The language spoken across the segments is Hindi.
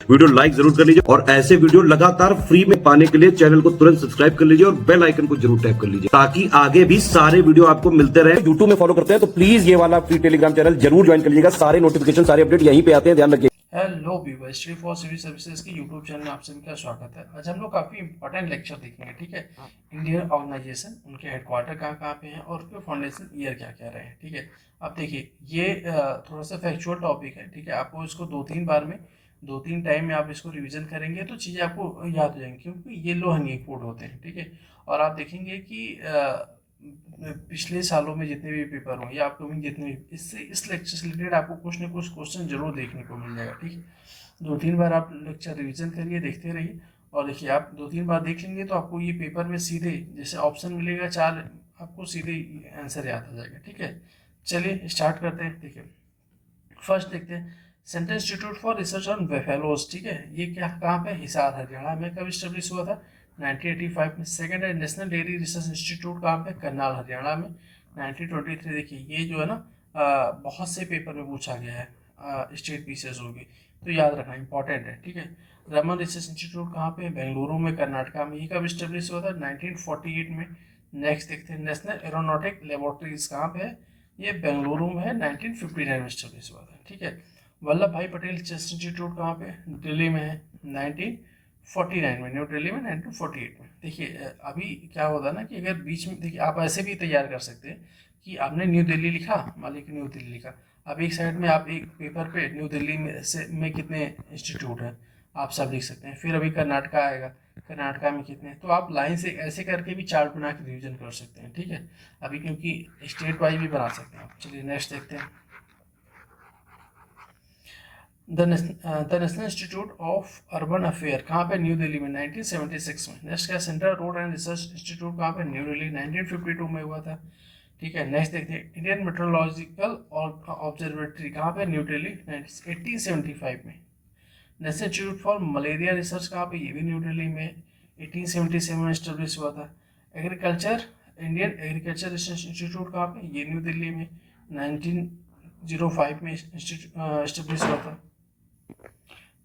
वीडियो लाइक जरूर कर लीजिए और ऐसे वीडियो लगातार फ्री में पाने के लिए चैनल को तुरंत सब्सक्राइब कर लीजिए और बेल आइकन को जरूर टैप कर लीजिए ताकि आगे भी सारे वीडियो आपको मिलते रहे। यूट्यूब में फॉलो करते हैं तो प्लीज ये वाला फ्री टेलीग्राम चैनल जरूर ज्वाइन कर लीजिएगा। सारे नोटिफिकेशन सारे अपडेट यहीं पे आते हैं, ध्यान रखिए। Hello viewers, Shri for Civil Services के यूट्यूब चैनल में आप सभी का स्वागत है। आज हम लोग काफ़ी इंपॉर्टेंट लेक्चर देखेंगे, ठीक है। इंडियन ऑर्गेनाइजेशन, उनके हेडक्वार्टर कहाँ पे हैं और उनके फाउंडेशन ईयर क्या क्या रहे हैं, ठीक है। अब देखिए, ये थोड़ा सा फैक्चुअल टॉपिक है, ठीक है। आपको इसको दो तीन टाइम में आप इसको रिवीजन करेंगे तो चीज़ें आपको याद हो जाएंगी, क्योंकि ये लो हैंगिंग फ्रूट होते हैं, ठीक है। और आप देखेंगे कि पिछले सालों में जितने भी पेपर हों या अपकमिंग जितने भी, इससे इस लेक्चर से रिलेटेड आपको कुछ ना कुछ क्वेश्चन जरूर देखने को मिल जाएगा, ठीक है। दो तीन बार आप लेक्चर रिवीजन करिए, देखते रहिए। और देखिए, आप दो तीन बार देख लेंगे तो आपको ये पेपर में सीधे जैसे ऑप्शन मिलेगा 4, आपको सीधे आंसर याद आ जाएगा, ठीक है। चलिए स्टार्ट करते हैं। देखिए, फर्स्ट देखते हैं, central institute for research on buffaloes, ठीक है। ये क्या कहाँ पे, हिसार हरियाणा में कब स्टेब्लिश हुआ था, 1985 में। सेकंड है नेशनल डेयरी रिसर्च इंस्टीट्यूट, कहाँ पे, करनाल हरियाणा में, 1923। देखिए, ये जो है ना बहुत से पेपर में पूछा गया है, स्टेट पीसीएस होगी, तो याद रखना इंपॉर्टेंट है, ठीक है। रमन रिसर्च इंस्टीट्यूट कहाँ पे, बेंगलुरु में, कर्नाटका में। ये कब स्टेब्लिश हुआ था, 1948 में। नेक्स्ट देखते हैं, नेशनल एरोनॉटिक लेबोरेटरीज कहाँ पे है, ये बेंगलुरु में है, 1959 में स्टेब्लिश हुआ था, ठीक है। वल्लभ भाई पटेल चेस्ट इंस्टीट्यूट कहाँ पे, दिल्ली में है, 1949 में, न्यू दिल्ली में 1948 में। देखिए, अभी क्या होता है ना कि अगर बीच में, देखिए आप ऐसे भी तैयार कर सकते हैं कि आपने न्यू दिल्ली लिखा, मान लीजिए न्यू दिल्ली लिखा, अब एक साइड में आप एक पेपर पे न्यू दिल्ली में कितने इंस्टीट्यूट हैं आप सब लिख सकते हैं। फिर अभी कर्नाटका आएगा, कर्नाटका में कितने, तो आप लाइन से ऐसे करके भी चार्ट बना के रिविजन कर सकते हैं, ठीक है। अभी क्योंकि स्टेट वाइज भी बना सकते हैं आप। चलिए नेक्स्ट देखते हैं, the national institute of urban affair कहाँ पे, न्यू दिल्ली में, 1976 में। नेक्स्ट क्या, central road and research institute कहाँ पे, न्यू दिल्ली, 1952 में हुआ था, ठीक है। नेक्स्ट देखते हैं, इंडियन मेट्रोलॉजिकल ऑब्जर्वेटरी कहाँ पे, न्यू दिल्ली, 1875 में। National institute for malaria research कहाँ पे, ये भी न्यू दिल्ली में, 1877 में स्टेब्लिश हुआ था। Agriculture, Indian agriculture research institute कहाँ पे, ये न्यू दिल्ली में, 1905 में स्टेब्लिश हुआ था।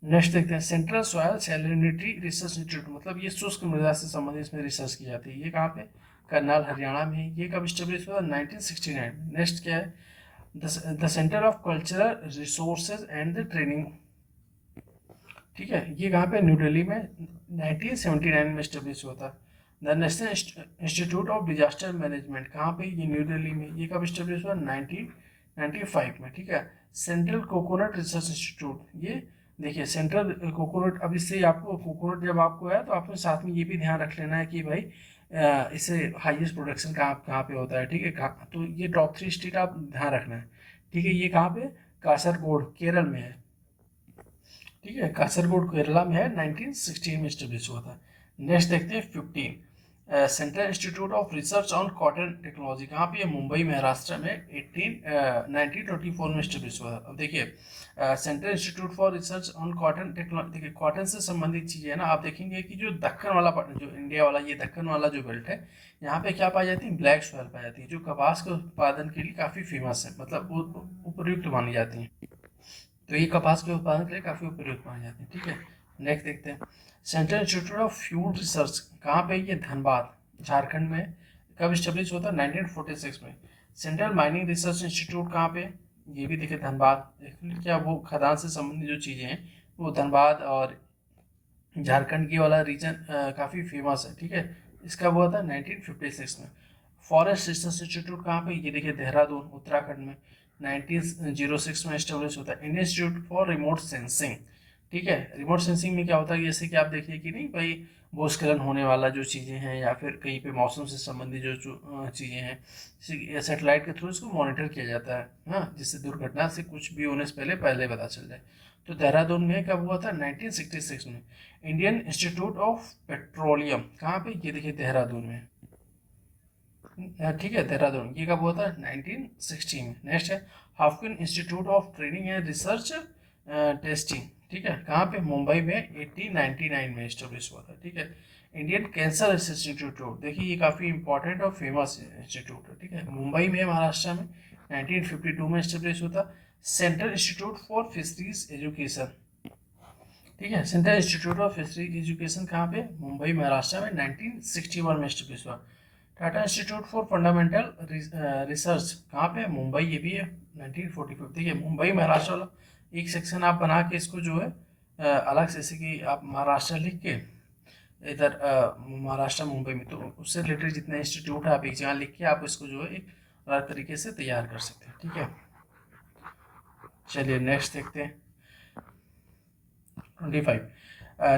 नेक्स्ट देखते हैं, central soil salinity research institute, मतलब ये शुष्क मृदा से संबंधित इसमें रिसर्च की जाती है, ये कहाँ पे, करनाल हरियाणा में। ये कब स्टेब्लिश हुआ, 1969 में। नेक्स्ट क्या है, the centre of cultural resources and the training, ठीक है। ये कहाँ पे, न्यू दिल्ली में, 1979 में स्टेब्लिश हुआ था। The national institute of disaster management कहाँ पे, ये न्यू दिल्ली में। ये कब स्टेब्लिश हुआ, 1995 में, ठीक है। सेंट्रल कोकोनट रिसर्च इंस्टीट्यूट, ये देखिए सेंट्रल कोकोनट, अब इससे आपको कोकोनट जब आपको है तो आपको साथ में ये भी ध्यान रख लेना है कि भाई इससे हाईएस्ट प्रोडक्शन कहाँ कहाँ पे होता है, ठीक है। तो ये टॉप 3 स्टेट आप ध्यान रखना है, ठीक है। ये कहाँ पे, कासरगोड केरल में है, ठीक है। कासरगोड केरला में है, 1916 में स्टेब्लिश हुआ था। नेक्स्ट देखते हैं 15, central institute of research on cotton technology कहाँ पे है, मुंबई महाराष्ट्र में, 1924 में स्टेब्लिश हुआ था। अब देखिए, central institute for research on cotton technology, देखिए कॉटन से संबंधित चीज़ें है ना, आप देखेंगे कि जो दक्कन वाला जो इंडिया वाला, ये दक्कन वाला जो बेल्ट है, यहाँ पे क्या पाई जाती है, ब्लैक सॉयल पाई जाती है, जो कपास के उत्पादन के लिए काफ़ी फेमस है, मतलब उपयुक्त मानी जाती है। तो ये कपास के उत्पादन के लिए काफ़ी उपयुक्त माने जाते हैं, ठीक है। नेक्स्ट देखते हैं, central institute of fuel research कहाँ पे, ये धनबाद झारखंड में। कब स्टेब्लिश होता है, 1946 में। सेंट्रल माइनिंग रिसर्च इंस्टीट्यूट कहाँ पे, ये भी देखिए धनबाद। क्या वो खदान से संबंधित जो चीज़ें हैं वो धनबाद और झारखंड की वाला रीजन काफ़ी फेमस है, ठीक है। इसका हुआ था 1956 में। फॉरेस्ट रिसर्च इंस्टीट्यूट कहाँ पे, ये देखिए देहरादून उत्तराखंड में, 1906 में स्टेब्लिश होता है। Indian institute for remote sensing, ठीक है। रिमोट सेंसिंग में क्या होता है, जैसे कि आप देखिए कि नहीं भाई, भूस्खलन होने वाला जो चीज़ें हैं या फिर कहीं पे मौसम से संबंधित जो चीज़ें हैं, जैसे सैटेलाइट के थ्रू इसको मॉनिटर किया जाता है, हाँ, जिससे दुर्घटना से कुछ भी होने से पहले पता चल जाए। तो देहरादून में कब हुआ था, 1966 में। इंडियन इंस्टीट्यूट ऑफ पेट्रोलियम कहाँ पे, ये देखिए देहरादून में, ठीक है, देहरादून। ये कब हुआ था, 1960 में। नेक्स्ट है Haffkine institute of training and research testing, ठीक है, कहाँ पे, मुंबई में, 1899 में स्टेब्लिश हुआ था, ठीक है। इंडियन कैंसर रिसर्च इंस्टीट्यूट, देखिए ये काफ़ी इंपॉर्टेंट और फेमस इंस्टीट्यूट है, ठीक है, मुंबई में, महाराष्ट्र में, 1952 में स्टेब्लिश हुआ था। Central institute for fisheries education ठीक है। Central institute of fishery education कहाँ पे? मुंबई महाराष्ट्र में 1961 में स्टेब्लिश हुआ। Tata institute for fundamental research कहाँ पे? मुंबई, ये भी है 1945। देखिए मुंबई महाराष्ट्र वाला एक सेक्शन आप बना के इसको जो है अलग से, जैसे कि आप महाराष्ट्र लिख के इधर महाराष्ट्र मुंबई में, तो उससे रिलेटेड जितने इंस्टीट्यूट है आप एक जगह लिख के आप इसको जो है एक अलग तरीके से तैयार कर सकते हैं। ठीक है, चलिए नेक्स्ट देखते हैं 25।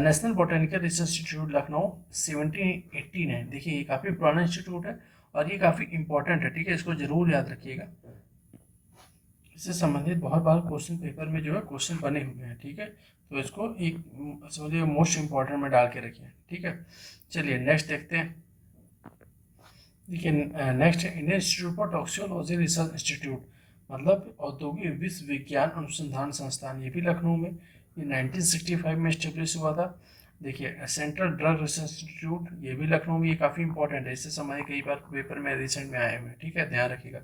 National botanical research institute Lucknow 1789। देखिए ये काफ़ी पुराना इंस्टीट्यूट है और ये काफ़ी इंपॉर्टेंट है। ठीक है, इसको जरूर याद रखिएगा, इससे संबंधित बहुत बार क्वेश्चन पेपर में जो है क्वेश्चन बने हुए हैं। ठीक है, तो इसको एक समझिए मोस्ट इंपॉर्टेंट में डाल के रखिए। ठीक है, चलिए नेक्स्ट देखते हैं। देखिए next Indian institute for toxicology research institute, मतलब औद्योगिक विश्व विज्ञान अनुसंधान संस्थान, ये भी लखनऊ में, ये 1965 में स्टेब्लिश हुआ था। देखिए सेंट्रल ड्रग रिसर्च इंस्टीट्यूट, ये भी लखनऊ में, ये काफ़ी इंपॉर्टेंट है, इससे संबंधित कई बार पेपर में रिसेंट में आए हुए हैं। ठीक है, ध्यान रखिएगा,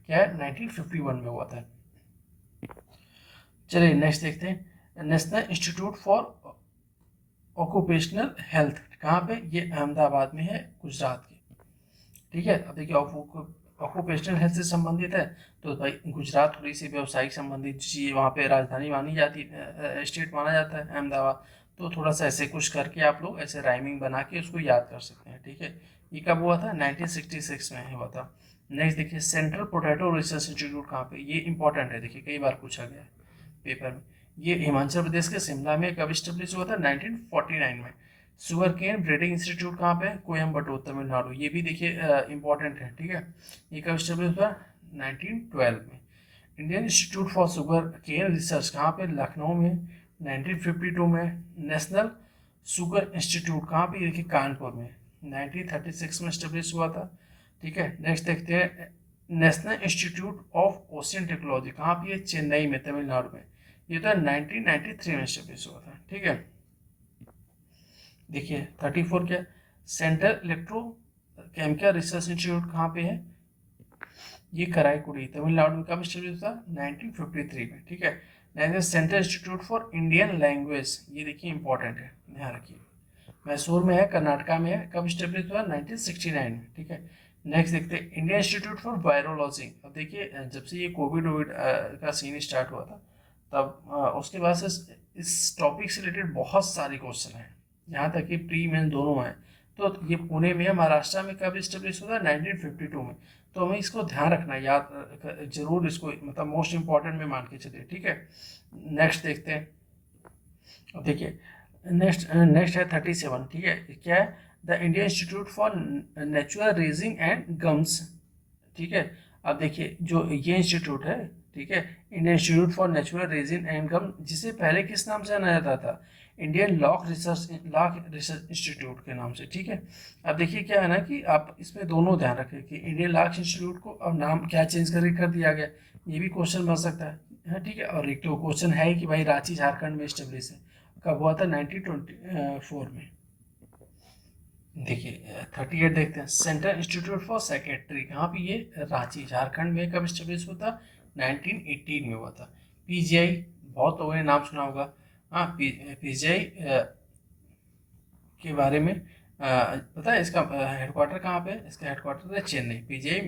क्या है 1951 में हुआ था। चलिए नेक्स्ट देखते हैं। National institute for occupational health कहाँ पे? ये अहमदाबाद में है, गुजरात के। ठीक है, अब देखिए ऑक्यूपेशनल हेल्थ से संबंधित है तो भाई गुजरात थोड़ी सी व्यावसायिक संबंधित चीज़, वहाँ पे राजधानी मानी जाती है, स्टेट माना जाता है अहमदाबाद, तो थोड़ा सा ऐसे कुछ करके आप लोग ऐसे राइमिंग बना के उसको याद कर सकते हैं। ठीक है, ये कब हुआ था? 1966 में हुआ था। नेक्स्ट देखिए सेंट्रल पोटैटो रिसर्च इंस्टीट्यूट कहाँ पे? ये इंपॉर्टेंट है, देखिए कई बार पूछा गया है पेपर में। ये हिमाचल प्रदेश के शिमला में कब स्टेब्लिश हुआ था? 1949 में। शुगर केन ब्रीडिंग इंस्टीट्यूट कहाँ पे? कोयम्बटूर, तमिलनाडु, ये भी देखिए इंपॉर्टेंट है। ठीक है, ये कब स्टेब्लिश हुआ? 1912 में। Indian institute for Sugarcane Research कहाँ पे? लखनऊ में, 1952 में। नेशनल शुगर इंस्टीट्यूट कहाँ पे? देखिए कानपुर में, 1936 में स्टेब्लिश हुआ था। ठीक है, नेक्स्ट देखते हैं national institute of ocean technology कहाँ पे? चेन्नई में, तमिलनाडु में, ये तो 1993 में स्टेब्लिश हुआ था। ठीक है, देखिए 34 क्या? सेंट्रल इलेक्ट्रोकेमिकल रिसर्च इंस्टीट्यूट कहाँ पे है? ये कराईकुड़ी, तमिलनाडु में, कब स्टेब्लिश हुआ? 1953 में। ठीक है, next central institute for Indian language, ये देखिए इंपॉर्टेंट है, ध्यान रखिए, मैसूर में है, कर्नाटका में है, कब स्टेब्लिश हुआ? 1969 में। ठीक है, नेक्स्ट देखते हैं इंडियन इंस्टीट्यूट फॉर वायरोलॉजी। अब देखिए जब से ये कोविड का सीन स्टार्ट हुआ था तब उसके बाद से इस टॉपिक से रिलेटेड बहुत सारे क्वेश्चन हैं, यहाँ तक कि प्री मेन दोनों हैं। तो ये पुणे में है, महाराष्ट्र में, कब स्टेब्लिश हुआ? 1952 में। तो हमें इसको ध्यान रखना, याद जरूर इसको, मतलब मोस्ट इंपॉर्टेंट में मान के चलिए। ठीक है, नेक्स्ट देखते हैं। अब देखिए नेक्स्ट है 37। ठीक है, क्या है? The Indian institute for natural raising and gums. ठीक है, अब देखिए जो ये इंस्टीट्यूट है, ठीक है, Indian institute for natural resin and gum, जिसे पहले किस नाम से जाना जाता था? इंडियन लॉक रिसर्च इंस्टीट्यूट के नाम से। ठीक है, अब देखिए क्या है ना कि आप इसमें दोनों ध्यान रखें कि इंडियन लॉक इंस्टीट्यूट को अब नाम क्या चेंज करके कर दिया गया, ये भी क्वेश्चन बन सकता है। ठीक है, और एक तो क्वेश्चन है कि भाई रांची झारखंड में स्टेब्लिश है, कब हुआ था? 1924 में। देखिए 38 देखते हैं। सेंट्रल इंस्टीट्यूट फॉर सेक्रेटरी कहाँ पे? ये रांची झारखंड में, कब स्टेब्लिश हुआ था? 1918 में हुआ था। पीजीआई, बहुत लोगों ने नाम सुना होगा। हाँ, पीजीआई के बारे में पता है, इसका हेडक्वार्टर कहाँ पे? इसका हेडक्वार्टर है Chennai. PGI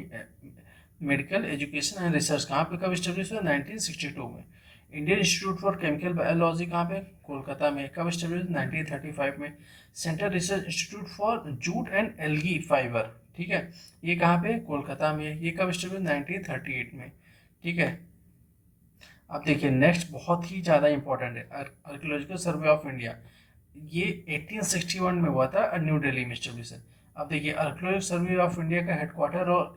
medical education and research कहाँ पे कब स्टेब्लिश हुआ? 1962 में। Indian institute for chemical biology कहाँ पे? कोलकाता में, कब स्टेब्लिश? 1935 में। Central research institute for jute and algae fibre, ठीक है, ये कहाँ पे? कोलकाता में, ये कब स्टेब्लिश? 1938 में। ठीक है, अब देखिए नेक्स्ट बहुत ही ज़्यादा इंपॉर्टेंट है, आर्कियोलॉजिकल सर्वे ऑफ इंडिया, ये 1861 में हुआ था, न्यू दिल्ली में स्टेब्लिश है। अब देखिए आर्कियोलॉजिकल सर्वे ऑफ इंडिया का हेडक्वार्टर और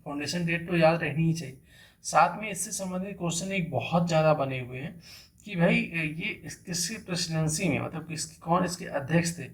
फाउंडेशन डेट तो याद रहनी ही चाहिए। साथ में इससे संबंधित क्वेश्चन एक बहुत ज़्यादा बने हुए हैं कि भाई ये किसकी प्रेसिडेंसी में, मतलब कौन इसके अध्यक्ष थे,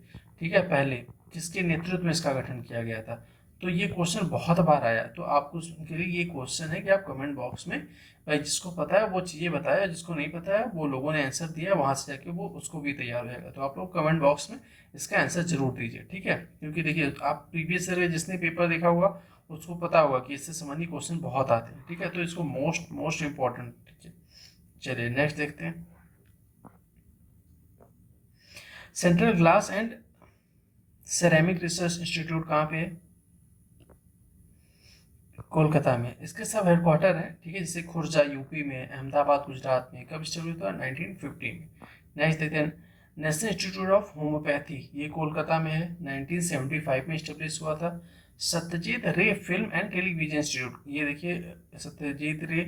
ठीक है, पहले किसके नेतृत्व में इसका गठन किया गया था। तो ये क्वेश्चन बहुत बार आया, तो आपको उनके लिए ये क्वेश्चन है कि आप कमेंट बॉक्स में भाई जिसको पता है वो चीज़ें बताया, जिसको नहीं पता है वो लोगों ने आंसर दिया, वहाँ से जाके वो उसको भी तैयार हो जाएगा। तो आप लोग कमेंट बॉक्स में इसका आंसर जरूर दीजिए, ठीक है, क्योंकि देखिए आप प्रीवियस सर्वे जिसने पेपर देखा होगा उसको पता होगा कि इससे संबंधित क्वेश्चन बहुत आते हैं, ठीक है, तो इसको मोस्ट इंपॉर्टेंट, ठीक है। चलिए नेक्स्ट देखते हैं। Central glass and ceramic research institute कहाँ पे है? कोलकाता में। इसके सब हेडक्वार्टर है, ठीक है, जैसे खुर्जा यूपी में, अहमदाबाद गुजरात में। कब स्टेब्लिश हुआ? 1950 में। नेक्स्ट देखते हैं नेशनल इंस्टीट्यूट ऑफ होम्योपैथी, ये कोलकाता में है, 1975 में स्टेब्लिश हुआ था। सत्यजीत रे फिल्म एंड टेलीविजन इंस्टीट्यूट, ये देखिए सत्यजीत रे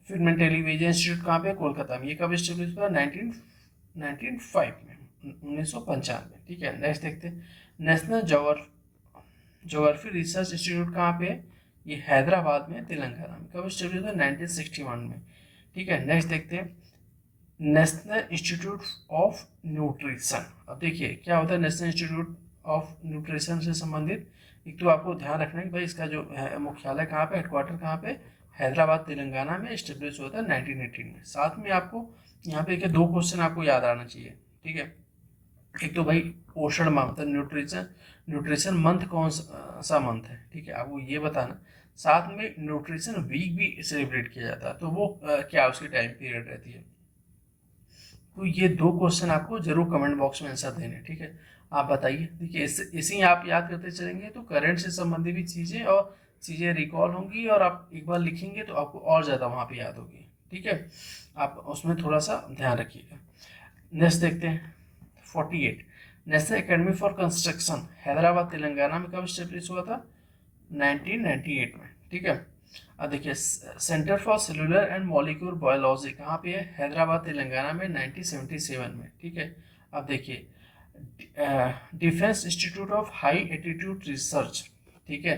फिल्म एंड टेलीविजन इंस्टीट्यूट कहाँ पे? कोलकाता में। ये कब स्टेब्लिश हुआ? 1995 में, 1995। ठीक है, नेक्स्ट देखते हैं नेशनल जोग्राफी रिसर्च इंस्टीट्यूट कहाँ पे है? ये हैदराबाद में, तेलंगाना में। कब स्टेब्लिश हुआ? 1961 में। ठीक है, नेक्स्ट देखते हैं नेशनल इंस्टीट्यूट ऑफ न्यूट्रिशन। अब देखिए क्या होता है नेशनल इंस्टीट्यूट ऑफ न्यूट्रिशन से संबंधित। एक तो आपको ध्यान रखना है कि भाई इसका जो है मुख्यालय कहाँ पे, हेडक्वार्टर कहाँ पे? हैदराबाद तेलंगाना में स्टेब्लिश हुआ था 1918 में। साथ में आपको यहाँ पे देखिए 2 क्वेश्चन आपको याद आना चाहिए। ठीक है, एक तो भाई पोषण माह मतलब न्यूट्रिशन मंथ कौन सा मंथ है, ठीक है, आपको ये बताना। साथ में न्यूट्रिशन वीक भी सेलिब्रेट किया जाता है, तो वो क्या उसकी टाइम पीरियड रहती है। तो ये 2 क्वेश्चन आपको जरूर कमेंट बॉक्स में आंसर देने, ठीक है। आप बताइए, देखिए इसी आप याद करते चलेंगे तो करंट से संबंधित भी चीज़ें रिकॉल होंगी, और आप एक बार लिखेंगे तो आपको और ज़्यादा वहाँ पे याद होगी। ठीक है, आप उसमें थोड़ा सा ध्यान रखिएगा। नेक्स्ट देखते हैं 48 national academy for construction, Hyderabad Telangana में कब स्टेब्लिश हुआ था? 1998 में। ठीक है, अब देखिए centre for cellular and molecular biology कहाँ पे है? हैदराबाद तेलंगाना में, 1977 में। ठीक है, अब देखिए defence institute of high attitude research, ठीक है,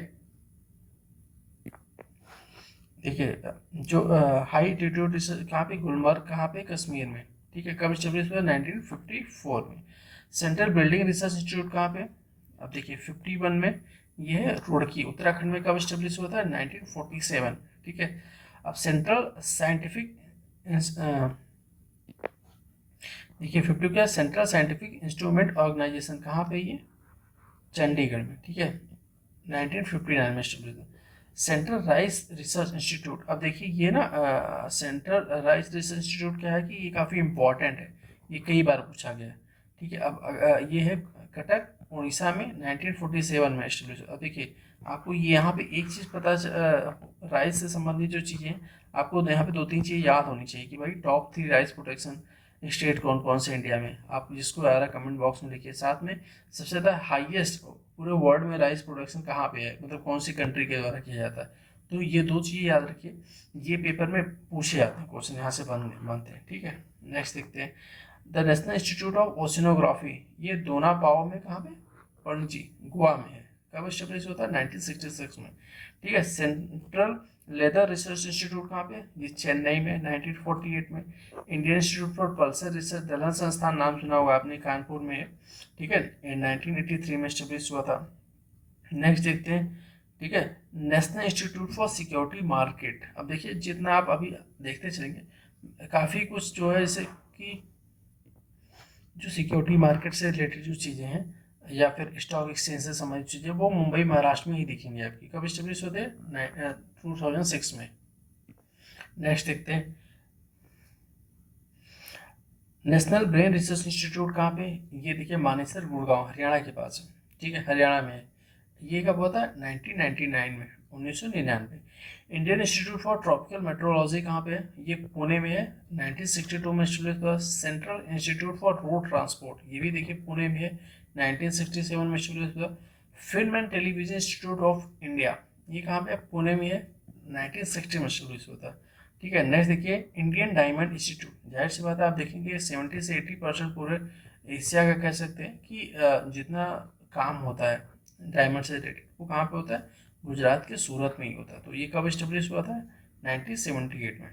देखिए जो हाई एटीट्यूड रिसर्च कहाँ पे? गुलमर्ग कहाँ पे? कश्मीर में। ठीक है, कब स्टेब्लिश हुआ? 1954 में। सेंट्रल बिल्डिंग रिसर्च इंस्टीट्यूट कहाँ पे? अब देखिए 51 में, ये है रुड़की, उत्तराखंड में। कब स्टेब्लिश हुआ था? 1947। ठीक है, अब सेंट्रल साइंटिफिक देखिए 50 क्या? सेंट्रल साइंटिफिक इंस्ट्रूमेंट ऑर्गेनाइजेशन कहाँ पे? ये चंडीगढ़ में। ठीक है, 1959 में स्टेब्लिश हुआ। सेंट्रल राइस रिसर्च इंस्टीट्यूट, अब देखिए ये ना सेंट्रल राइस रिसर्च इंस्टीट्यूट क्या है कि ये काफ़ी इंपॉर्टेंट है, ये कई बार पूछा गया है। ठीक है, अब ये है कटक उड़ीसा में, 1947 में एस्टेब्लिश। अब देखिए आपको यहाँ पे एक चीज़ पता राइस से संबंधित जो चीज़ें हैं, आपको यहाँ पे 2-3 चीज़ें याद होनी चाहिए कि भाई टॉप 3 राइस प्रोडक्शन स्टेट कौन कौन से इंडिया में। आप जिसको आ रहा है कमेंट बॉक्स में लिखिए। साथ में सबसे ज़्यादा हाईएस्ट पूरे वर्ल्ड में राइस प्रोडक्शन कहाँ पे है, मतलब कौन सी कंट्री के द्वारा किया जाता है। तो ये 2 चीज़ें याद रखिए, ये पेपर में पूछे जाते हैं क्वेश्चन, यहाँ से बनते हैं। ठीक है, नेक्स्ट देखते हैं the national institute of oceanography, ये दोना पाओ में कहाँ पे? पणजी, गोवा में है। कब स्टेब्लिश होता है? 1966 में। ठीक है, सेंट्रल लेदर रिसर्च इंस्टीट्यूट कहाँ पे? ये चेन्नई में, 1948 में। Indian institute for Pulsar research, दलहन संस्थान नाम सुना होगा आपने, कानपुर में है। ठीक है, 1983 में स्टेब्लिश हुआ था। नेक्स्ट देखते हैं, ठीक है, national institute for security market. अब देखिए जितना आप अभी देखते चलेंगे काफ़ी कुछ जो है जैसे कि जो सिक्योरिटी मार्केट से रिलेटेड जो चीज़ें हैं या फिर स्टॉक एक्सचेंज से संबंधित चीज़ें, वो मुंबई महाराष्ट्र में ही दिखेंगी आपकी। कब स्टेब्लिश होते हैं? 2006 में। नेक्स्ट देखते हैं नेशनल ब्रेन रिसर्च इंस्टीट्यूट कहाँ पे? ये देखिए मानेसर गुड़गांव, हरियाणा के पास है। ठीक है, हरियाणा में है। ये कब हुआ था? 1999 में, 1999। Indian institute for tropical metrology कहाँ पे है? ये पुणे में है, 1962 में स्टेब्लिश हुआ। Central institute for road transport, ये भी देखिए पुणे में है, 1967 में स्टेब्लिश हुआ। Film and television institute of India, ये कहाँ पे है? पुणे में है, 1960 में स्टेब्लिश हुआ था। ठीक है, नेक्स्ट देखिए इंडियन डायमंड इंस्टीट्यूट। जाहिर सी बात है, आप देखेंगे 70 से 80% पूरे एशिया का कह सकते हैं कि जितना काम होता है डायमंड से रिलेटेड वो कहाँ पे होता है? गुजरात के सूरत में ही होता है। तो ये कब स्टेब्लिश हुआ था? 1978 में।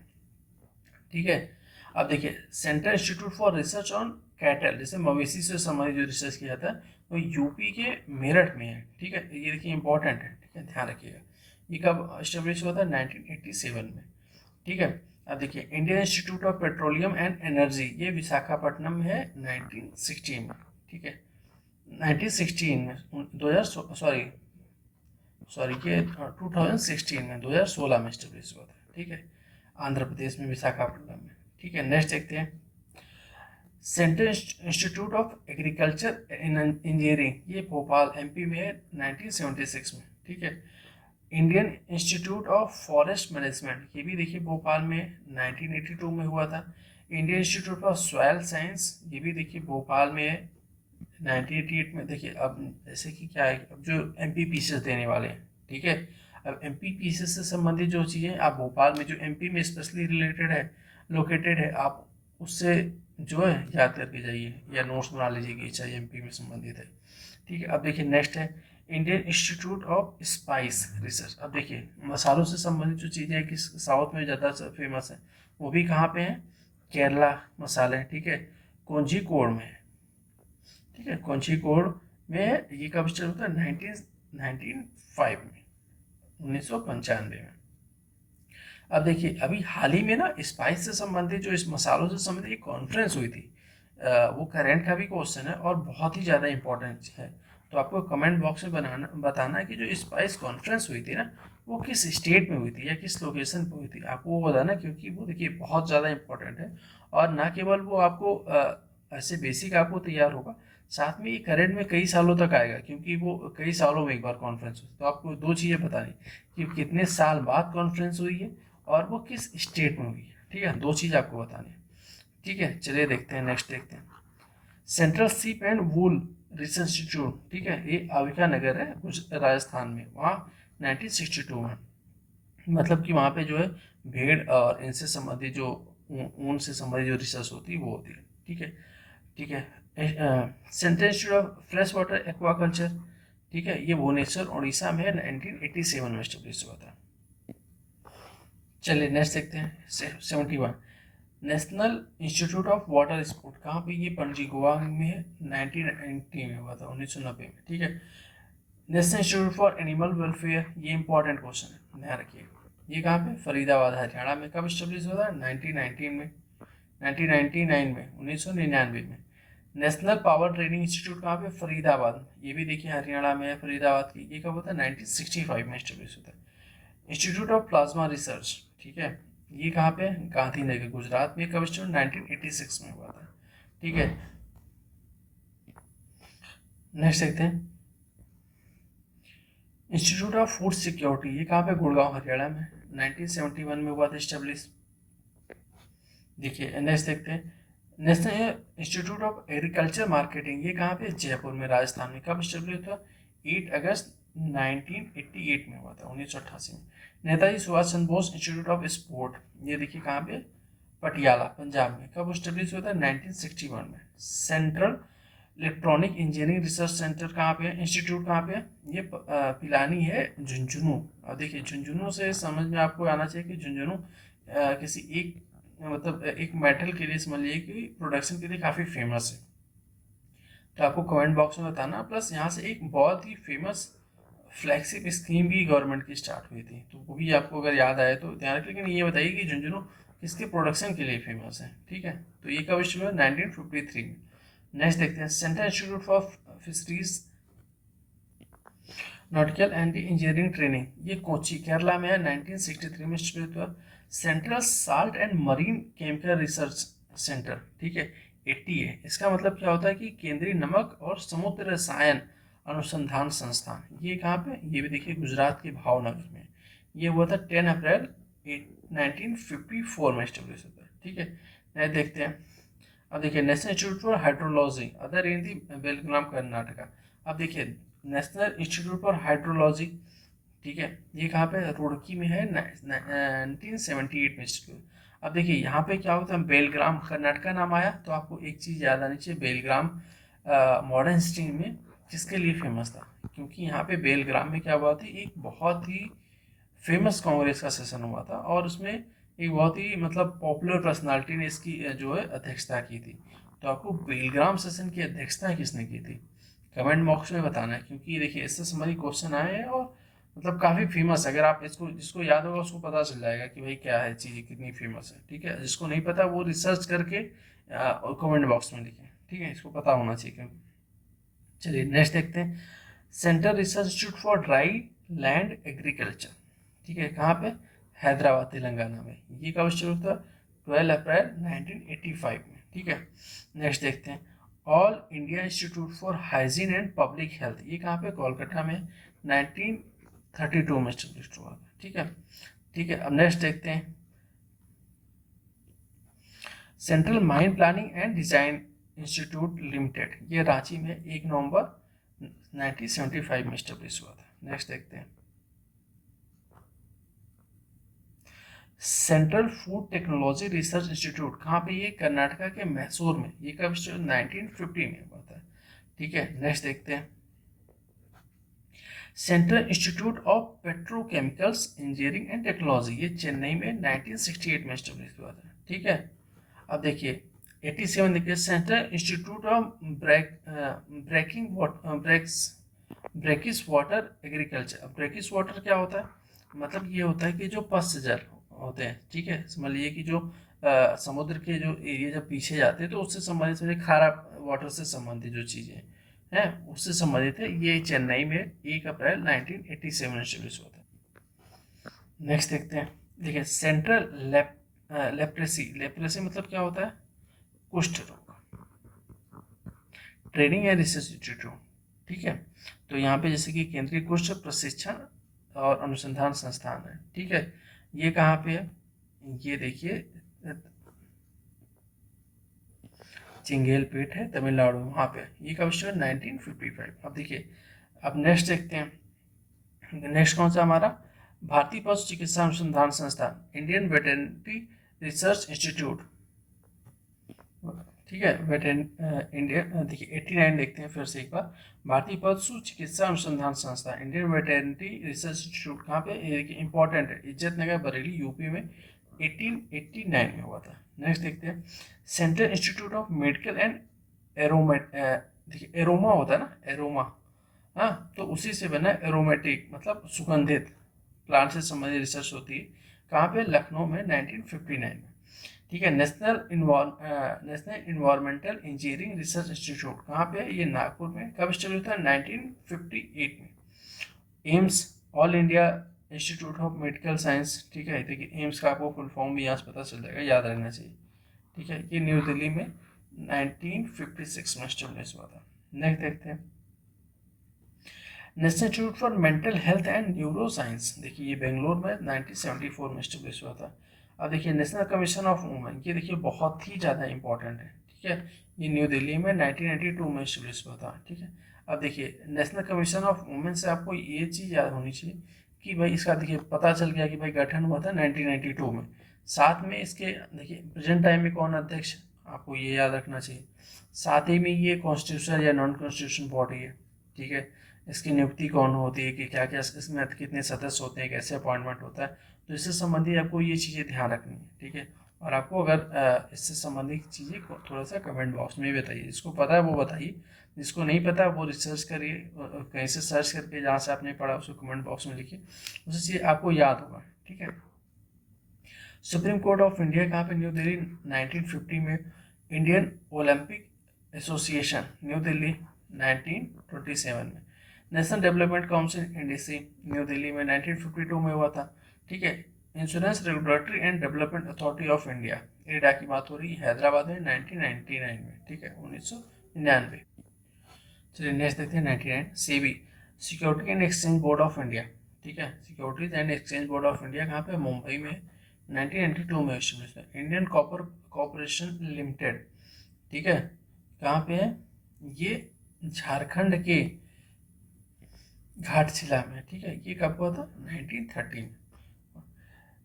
ठीक है, अब देखिए central institute for research on cattle, जैसे मवेशी से संबंधित जो रिसर्च किया जाता है वो यूपी के मेरठ में है। ठीक है, ये देखिए इंपॉर्टेंट है, ठीक है, ध्यान रखिएगा। ये कब स्टेब्लिश हुआ था? 1987 में। ठीक है, अब देखिए Indian institute of petroleum and energy, ये विशाखापट्टनम में है, 1916 में। ठीक है, 1916 में 2016 में 2016 में स्टेब्लिश हुआ था। ठीक है, आंध्र प्रदेश में विशाखापट्टनम में। ठीक है, नेक्स्ट देखते हैं central institute of agriculture engineering, ये भोपाल एमपी में है 1976 में, ठीक है। Indian institute of forest management, ये भी देखिए भोपाल में 1982 में हुआ था। Indian institute of soil science, ये भी देखिए भोपाल में है 1988 में। देखिए अब जैसे कि क्या है, अब जो एमपी पीसेस देने वाले हैं, ठीक है, अब एमपी पीसेस से संबंधित जो चीज़ें आप भोपाल में जो एमपी में स्पेशली रिलेटेड है, लोकेटेड है, आप उससे जो है याद करके जाइए या नोट्स बना लीजिए कि चाहिए एमपी में संबंधित है, ठीक है। अब देखिए नेक्स्ट है Indian institute of spice research. अब देखिए मसालों से संबंधित जो चीज़ें हैं कि साउथ में ज़्यादा फेमस है, वो भी कहाँ पे हैं, केरला मसाले, ठीक है, कोझिकोड में है, ठीक है, कोझिकोड में है। ये कब स्टार्ट होता है, 1995 में, 1995 में। अब देखिए अभी हाल ही में ना स्पाइस से संबंधित जो इस मसालों से संबंधित एक कॉन्फ्रेंस हुई थी, वो करंट का भी क्वेश्चन है और बहुत ही ज़्यादा इंपॉर्टेंट है। तो आपको कमेंट बॉक्स में बताना है कि जो स्पाइस कॉन्फ्रेंस हुई थी ना, वो किस स्टेट में हुई थी या किस लोकेशन पर हुई थी, आपको वो बताना, क्योंकि वो देखिए बहुत ज़्यादा इंपॉर्टेंट है। और ना केवल वो आपको ऐसे बेसिक आपको तैयार होगा, साथ में ये करंट में कई सालों तक आएगा, क्योंकि वो कई सालों में एक बार कॉन्फ्रेंस हुई। तो आपको दो चीज़ें बतानी कि कितने साल बाद कॉन्फ्रेंस हुई है और वो किस स्टेट में हुई है, ठीक है, दो चीज़ आपको बतानी है, ठीक है। चलिए देखते हैं, नेक्स्ट देखते हैं। सेंट्रल सीप एंड वूल रिसर्च इंस्टीट्यूट, ठीक है, ये अविका नगर है राजस्थान में, वहाँ 1962 में, मतलब कि वहाँ पे जो है भेड़ और इनसे संबंधित जो ऊन से संबंधित जो रिसर्च होती है वो होती है, ठीक है, ठीक है। Central institute of fresh water aquaculture, ठीक है, ये भुवनेश्वर उड़ीसा में 1987 में स्टेब्लिश हुआ था। चलिए नेक्स्ट देखते हैं 71 national institute of water sport, कहाँ पे, ये पणजी गोवा में है, 1990 में हुआ था, 1990 में, ठीक है। National institute for animal welfare, ये इंपॉर्टेंट क्वेश्चन है, ध्यान रखिए, ये कहाँ पे, फरीदाबाद हरियाणा में। कब स्टेब्लिश हुआ था, 1919 में, 1999 में, 1999 में। नेशनल पावर ट्रेनिंग इंस्टीट्यूट कहाँ पे, फरीदाबाद, ये भी देखिए हरियाणा में है, फरीदाबाद की। ये कब होता है, 1965 में स्टेब्लिश होता है। इंस्टीट्यूट ऑफ प्लाज्मा रिसर्च, ठीक है, ये कहाँ पे, गांधीनगर गुजरात में। कब स्टार्ट, 1986 में हुआ था, ठीक है। नेक्स्ट देखते हैं इंस्टीट्यूट ऑफ फूड सिक्योरिटी, ये कहाँ पे, गुड़गांव हरियाणा में, 1971 में हुआ था स्टेब्लिश। देखिए नेक्स्ट देखते हैं national institute of agriculture marketing, ये कहाँ पे, जयपुर में राजस्थान में। कब स्टेब्लिश हुआ, 8 अगस्त 1988 में हुआ था, 1988 में। Netaji Subhash Chandra Bose institute of sport, ये देखिए कहाँ पे, पटियाला पंजाब में। कब स्टेब्लिश हुआ था, 1961 में। Central electronic engineering research centre कहाँ पे है, इंस्टीट्यूट कहाँ पे है, ये पिलानी है, झुंझुनू। अब देखिए झुंझुनू से समझ में आपको आना चाहिए कि झुंझुनू किसी एक मतलब एक मेटल के लिए समझ लीजिए कि प्रोडक्शन के लिए काफ़ी फेमस है। तो आपको कमेंट बॉक्स में बताना। प्लस यहाँ से एक बहुत ही फेमस फ्लैगशिप स्कीम भी गवर्नमेंट की स्टार्ट हुई थी, तो वो भी आपको अगर याद आए तो ध्यान रखें। लेकिन ये बताइए कि झुंझुनू किसके प्रोडक्शन के लिए फेमस है, ठीक है। तो ये कब शुरू हुआ, 1953 में। नेक्स्ट देखते हैं central institute for fisheries nautical and engineering training, ये कोची केरला में है, 1963 में शुरू हुआ। Central salt and marine chemical research centre, ठीक है, 80 है। इसका मतलब क्या होता है कि केंद्रीय नमक और समुद्र रसायन अनुसंधान संस्थान, ये कहाँ पे, ये भी देखिए गुजरात के भावनगर में। ये हुआ था 10 अप्रैल 1954 में स्टेब्लिश होता है, ठीक है। नेक्स्ट देखते हैं, अब देखिए national institute for hydrology other in the Belgaum Karnataka. अब देखिए नेशनल इंस्टीट्यूट फॉर हाइड्रोलॉजी, ठीक है, ये कहाँ पे, रुड़की में है, 1978 में इंस्टीट्यूट। अब देखिए यहाँ पे क्या होता है, बेलग्राम कर्नाटका नाम आया तो आपको एक चीज़ याद आनी चाहिए, बेलग्राम मॉडर्न हिस्ट्री में किसके लिए फेमस था, क्योंकि यहाँ पे बेलग्राम में क्या हुआ था, एक बहुत ही फेमस कांग्रेस का सेशन हुआ था और उसमें एक बहुत ही मतलब पॉपुलर पर्सनालिटी ने इसकी जो है अध्यक्षता की थी। तो आपको बेलग्राम सेशन की अध्यक्षता किसने की थी, कमेंट बॉक्स में बताना है, क्योंकि देखिए इससे संबंधित क्वेश्चन आए हैं और मतलब काफ़ी फेमस है। अगर आप इसको जिसको याद होगा उसको पता चल जाएगा कि भाई क्या है चीज़ कितनी फेमस है, ठीक है। जिसको नहीं पता वो रिसर्च करके कमेंट बॉक्स में लिखें, ठीक है, इसको पता होना चाहिए क्योंकि। चलिए नेक्स्ट देखते हैं central research institute for dry land agriculture, ठीक है, कहाँ पे, हैदराबाद तेलंगाना में। ये कब शुरू हुआ, 12 अप्रैल 1985 में, ठीक है। नेक्स्ट देखते हैं all India institute for hygiene and public health, ये कहाँ पे, कोलकाता में 1932 में स्टेब्लिश हुआ था। ठीक है, ठीक है। अब नेक्स्ट देखते हैं central mine planning and design institute limited, ये रांची में 1 नवंबर 1975 में स्टेब्लिश हुआ था। नेक्स्ट देखते हैं central food technology research institute, कहाँ पे, ये कर्नाटका के मैसूर में, ये कब 1950 में हुआ था। ठीक है। नेक्स्ट देखते हैं central institute of petrochemicals engineering and technology, ये चेन्नई में 1968 में स्टेब्लिश हुआ था। ठीक है। अब देखिए 87 देखिए central institute of brackish water agriculture. अब ब्रेकिस वाटर क्या होता है, मतलब ये होता है कि जो पश्च जल होते हैं, ठीक है, समझ लीजिए कि जो समुद्र के जो एरिया जब पीछे जाते हैं तो उससे संबंधित थोड़ी खारा वाटर से संबंधित जो चीज़ें हैं उससे संबंधित है। ये चेन्नई में 1 अप्रैल 1987 में स्टेब्लिश हुआ था। नेक्स्ट देखते हैं, देखिए सेंट्रल लेप्रेसी मतलब क्या होता है, कुष्ठ रोग, ट्रेनिंग एंड रिसर्च इंस्टीट्यूट। ठीक है, तो यहाँ पे जैसे कि केंद्रीय कुष्ठ प्रशिक्षण और अनुसंधान संस्थान है। ठीक है, ये कहाँ पे है, ये देखिए चिंगेलपेट है तमिलनाडु, वहाँ पे, ये कब से 1955। अब देखिए, अब नेक्स्ट देखते हैं, नेक्स्ट कौन सा हमारा, भारतीय पशु चिकित्सा अनुसंधान संस्थान, इंडियन वेटरनरी रिसर्च इंस्टीट्यूट। ठीक है, इंडिया, देखिए 89 देखते हैं फिर से एक बार, भारतीय पशु चिकित्सा अनुसंधान संस्थान, इंडियन वेटरनरी रिसर्च इंस्टीट्यूट, कहाँ पे, ये देखिए इंपॉर्टेंट है, इज्जत नगर बरेली यूपी में 1889 में हुआ था। नेक्स्ट देखते हैं central institute of medical and aromatic, देखिए एरोमा होता है ना, एरोमा, हाँ, तो उसी से बना एरोमेटिक मतलब सुगंधित प्लांट से संबंधित रिसर्च होती है, कहाँ पे, लखनऊ में 1959 में। ठीक है, national environmental engineering research institute, कहाँ पे, ये नागपुर में, कब स्टेब्लिश हुआ, 1958 में। AIIMS, all India institute of medical science. ठीक है, देखिए एम्स का आपको फुल फॉर्म भी यहाँ से पता चल जाएगा, याद रहना चाहिए। ठीक है, ये न्यू दिल्ली में 1956 में स्टेब्लिश हुआ था। नेक्स्ट देखते हैं national institute for mental health and neuro science, देखिए ये बेंगलोर में 1974 में स्टेब्लिश हुआ था। अब देखिए नेशनल कमीशन ऑफ वुमेन, ये देखिए बहुत ही ज़्यादा इंपॉर्टेंट है। ठीक है, ये न्यू दिल्ली में 1992 में स्टेब्लिश हुआ था। ठीक है, अब देखिए नेशनल कमीशन ऑफ वुमेन से आपको ये चीज़ याद होनी चाहिए कि भाई इसका देखिए पता चल गया कि भाई गठन हुआ था 1992 में, साथ में इसके देखिए प्रेजेंट टाइम में कौन अध्यक्ष, आपको ये याद रखना चाहिए, साथ ही में ये कॉन्स्टिट्यूशन या नॉन कॉन्स्टिट्यूशन बॉडी है। ठीक है, इसकी नियुक्ति कौन होती है, कि क्या क्या इसमें कितने सदस्य होते हैं, कैसे अपॉइंटमेंट होता है, तो इससे संबंधित आपको ये चीज़ें ध्यान रखनी है। ठीक है, और आपको अगर इससे संबंधित चीज़ें को थोड़ा सा कमेंट बॉक्स में बताइए, जिसको पता है वो बताइए, जिसको नहीं पता वो रिसर्च करिए, कहीं से सर्च करके जहाँ से आपने पढ़ा उसको कमेंट बॉक्स में लिखिए, उससे चीज़ आपको याद होगा। ठीक है, सुप्रीम कोर्ट ऑफ इंडिया कहाँ पे, न्यू दिल्ली 1950 में। Indian Olympic association, new Delhi 1927 में। National development council NDC, new Delhi में 1952 में हुआ था। ठीक है, insurance regulatory and development authority of India, IRDA की बात हो रही है, हैदराबाद में 1999 में। ठीक है, 1999। चलिए नेक्स्ट देखते हैं 99। SEBI, security and exchange board of India. ठीक है, securities and exchange board of India कहाँ पे, मुंबई में 1992 में एस्टेब्लिश है। इंडियन कॉपर कॉरपोरेशन लिमिटेड, ठीक है, कहाँ पे है, ये झारखंड के घाटशिला में। ठीक है, ये कब हुआ था, 1930 में।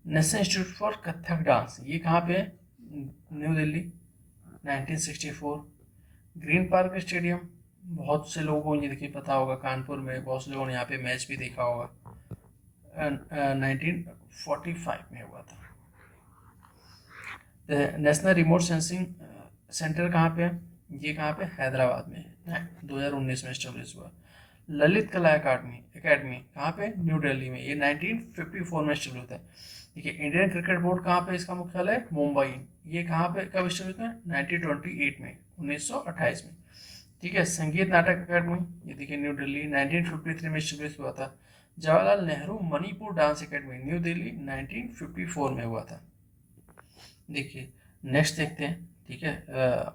National institute for Kathak dance, ये कहाँ पे है, new Delhi 1964। Green park stadium, बहुत से लोगों को ये देखिए पता होगा, कानपुर में बहुत से लोगों ने यहाँ पे मैच भी देखा होगा, 1945 में हुआ था। नेशनल रिमोट सेंसिंग सेंटर कहाँ पे है, ये कहाँ पे, हैदराबाद में, 2019 में स्टेब्लिश हुआ। ललित कला एकेडमी कहाँ पे, न्यू दिल्ली में, ये 1954 में स्टेब्लिश होता है। देखिए इंडियन क्रिकेट बोर्ड कहाँ पे, इसका मुख्यालय मुंबई, ये कहाँ पे कब स्टेब्लिश हुआ, 1928 में, 1928 में। ठीक है, संगीत नाटक अकादमी, ये देखिए न्यू दिल्ली 1953 में स्टेब्लिश हुआ था। Jawaharlal Nehru Manipur dance academy, new Delhi 1954 में हुआ था। देखिए नेक्स्ट देखते हैं। ठीक है,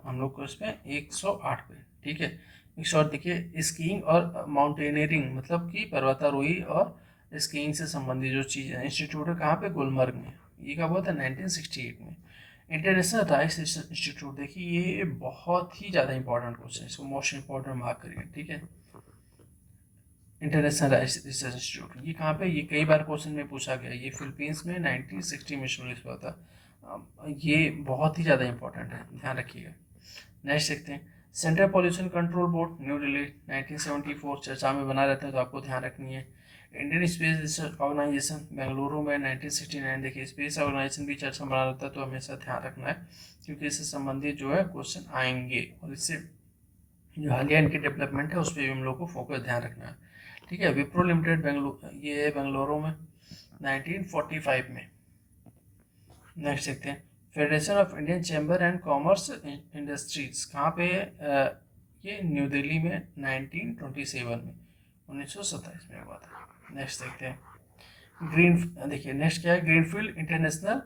हम लोग को इसमें 108 पे, ठीक है। 108 देखिए, स्कीइंग और माउंटेनियरिंग मतलब कि पर्वतारोही और स्कीइंग से संबंधित जो चीज़ इंस्टीट्यूट है कहाँ पे, गुलमर्ग में। ये कब हुआ था, 1968 में। इंटरनेशनल राइस इंस्टीट्यूट, देखिए ये बहुत ही ज़्यादा इंपॉर्टेंट क्वेश्चन है, इसको मोस्ट इंपॉर्टेंट मार्क करिए, ठीक है। इंटरनेशनल राइस रिसर्च इंस्टीट्यूट ये कहाँ पे, ये कई बार क्वेश्चन में पूछा गया, ये फिलीपींस में 1960 में शुरू हुआ था। ये बहुत ही ज़्यादा इंपॉर्टेंट है, ध्यान रखिएगा। नेक्स्ट देखते हैं, central pollution control board new Delhi 1974 चर्चा में बना रहता है, तो आपको ध्यान रखनी है। Indian Space Research Organisation Bengaluru में 1969, देखिए स्पेस ऑर्गेनाइजेशन भी चर्चा में बना रहता है, तो हमेशा ध्यान रखना है क्योंकि इससे संबंधित जो है क्वेश्चन आएंगे, और इससे जो हालिया इनकी डेवलपमेंट है उस पर भी हम लोग को फोकस ध्यान रखना है, ठीक है। विप्रो लिमिटेड बेंगलुरु, ये है बेंगलुरु में 1945 में। नेक्स्ट देखते हैं, federation of Indian chamber and commerce industries कहाँ पे है, ये न्यू दिल्ली में 1927 में, 1927 में हुआ था। नेक्स्ट देखते हैं, ग्रीन, देखिए नेक्स्ट क्या है, ग्रीनफील्ड इंटरनेशनल